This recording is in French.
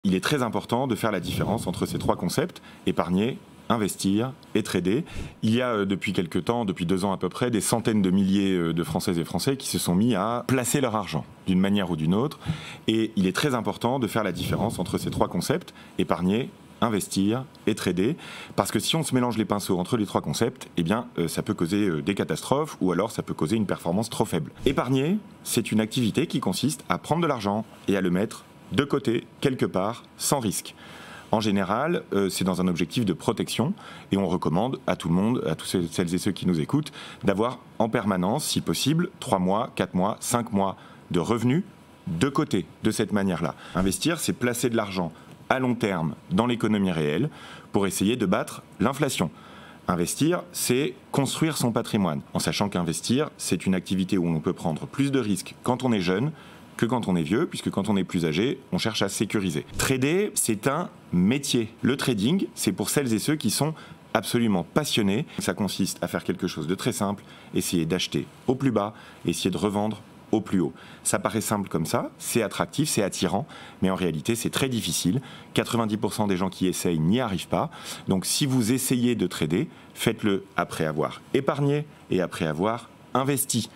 Il est très important de faire la différence entre ces trois concepts, épargner, investir et trader. Il y a depuis quelques temps, depuis 2 ans à peu près, des centaines de milliers de Françaises et Français qui se sont mis à placer leur argent d'une manière ou d'une autre. Et il est très important de faire la différence entre ces trois concepts, épargner, investir et trader, parce que si on se mélange les pinceaux entre les trois concepts, eh bien, ça peut causer des catastrophes ou alors ça peut causer une performance trop faible. Épargner, c'est une activité qui consiste à prendre de l'argent et à le mettre de côté, quelque part, sans risque. En général, c'est dans un objectif de protection et on recommande à tout le monde, à tous celles et ceux qui nous écoutent, d'avoir en permanence, si possible, 3 mois, 4 mois, 5 mois de revenus de côté, de cette manière-là. Investir, c'est placer de l'argent à long terme dans l'économie réelle pour essayer de battre l'inflation. Investir, c'est construire son patrimoine, en sachant qu'investir, c'est une activité où on peut prendre plus de risques quand on est jeune que quand on est vieux, puisque quand on est plus âgé, on cherche à sécuriser. Trader, c'est un métier. Le trading, c'est pour celles et ceux qui sont absolument passionnés. Ça consiste à faire quelque chose de très simple, essayer d'acheter au plus bas, essayer de revendre au plus haut. Ça paraît simple comme ça, c'est attractif, c'est attirant, mais en réalité c'est très difficile. 90% des gens qui essayent n'y arrivent pas. Donc si vous essayez de trader, faites-le après avoir épargné et après avoir investi.